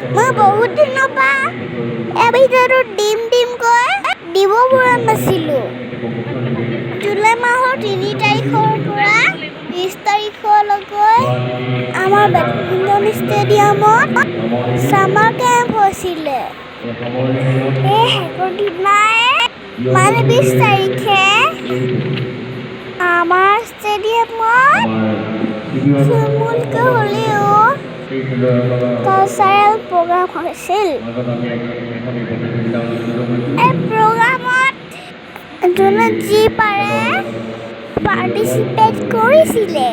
মই বহুত দিনৰ পৰা ভিডিঅ'টো দিম কৈ দিব পৰা নাছিলোঁ। জুলাই মাহৰ 3 তাৰিখৰ পৰা 20 তাৰিখলৈকে আমাৰ বেডমিণ্টন ষ্টেডিয়ামত ছামাৰ কেম্প হৈছিলে। এই শেষৰ দিনাই মানে 20 তাৰিখে আমাৰ ষ্টেডিয়ামত থুলমূলকৈ হ'লেও কালচাৰেল প্ৰগ্ৰাম হৈছিল। এই প্ৰগ্ৰামত যোনে যি পাৰে পাৰ্টিচিপেট কৰিছিলে।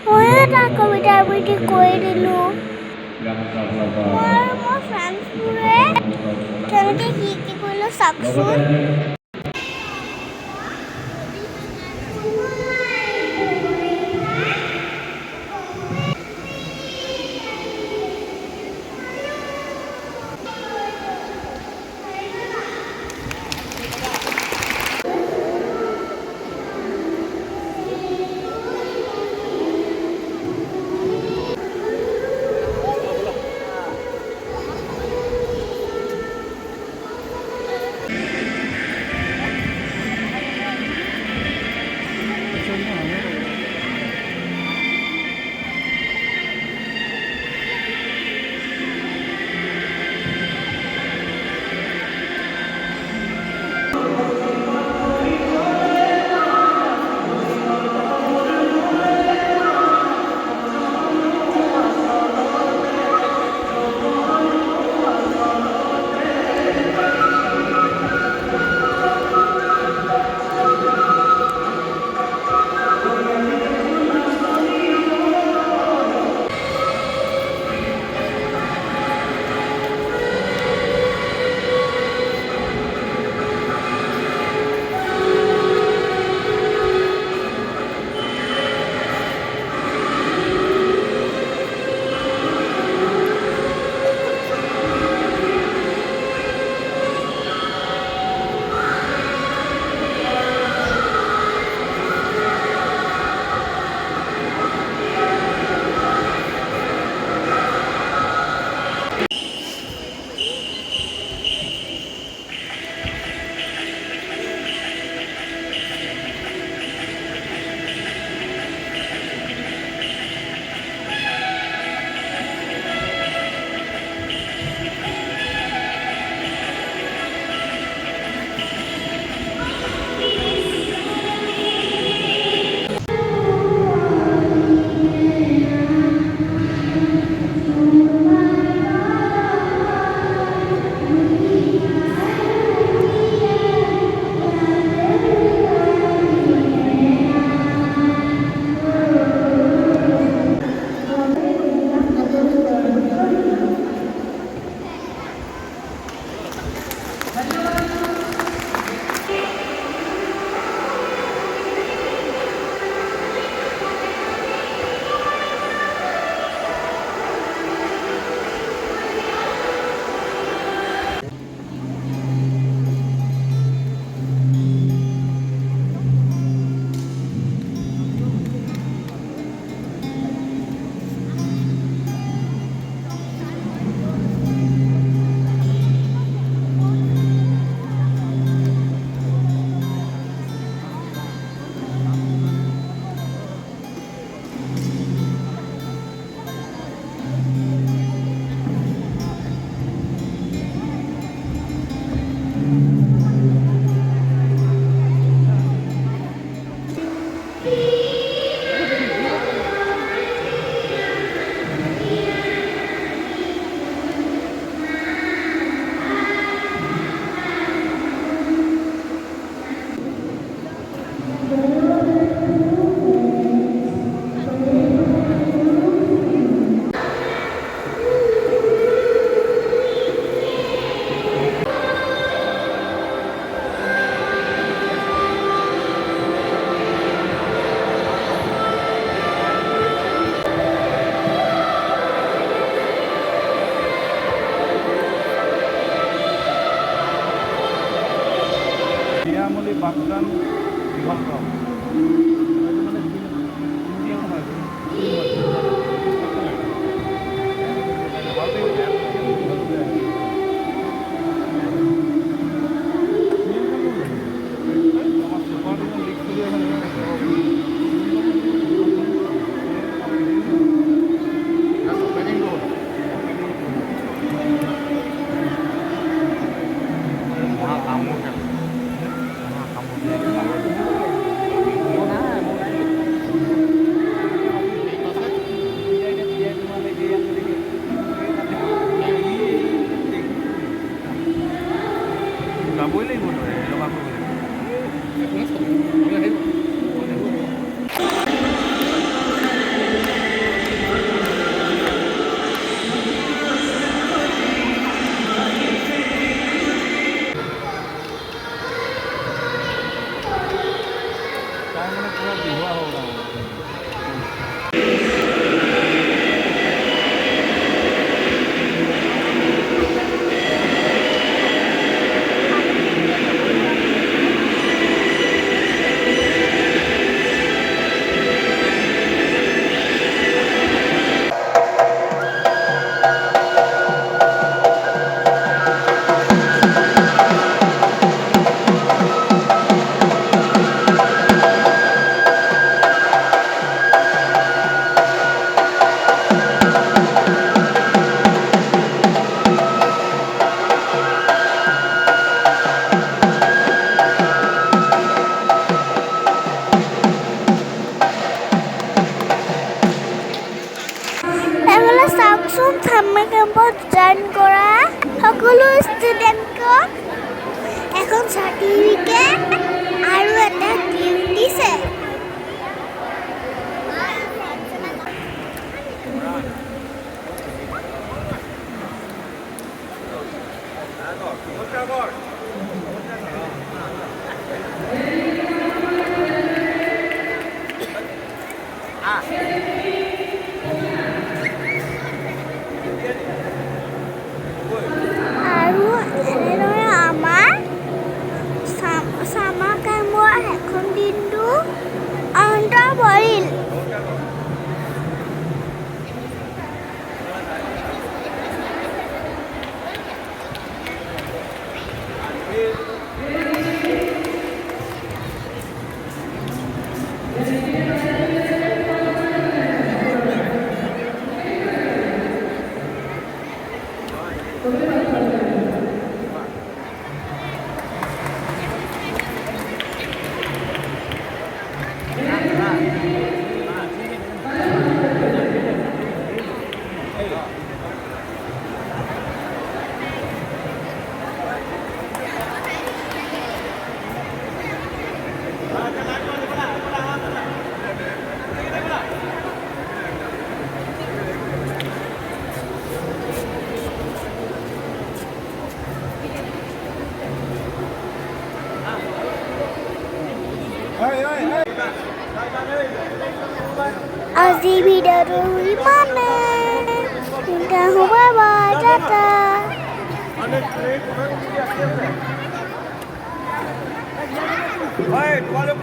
ময়ো এটা কবিতা আবৃত্তি কৰি দিলোঁ। মই আৰু মোৰ ফ্ৰেণ্ডছবোৰে কেনেকৈ কি কৰিলোঁ চাওকচোন। বাগদান বিভক্ত মানে যাবই লাগিব তই এনেকুৱা কৰিব লাগিব তাৰ মানে পুৰা বিহুৱা হ'ব এফালে চাওকচোন ছামাৰ কেম্পত জইন কৰা সকলো ষ্টুডেণ্টক এখন চাৰ্টিফিকেট আৰু এটা গিফ্ট দিছে। আৰু এনেদৰে আমাৰ ছামাৰ কেম্পৰ শেষৰ দিনটো অন্ত পৰিল। আজি ভিডিঅ'টো ইমানে হ'ব বাই টাটা। তোমালোক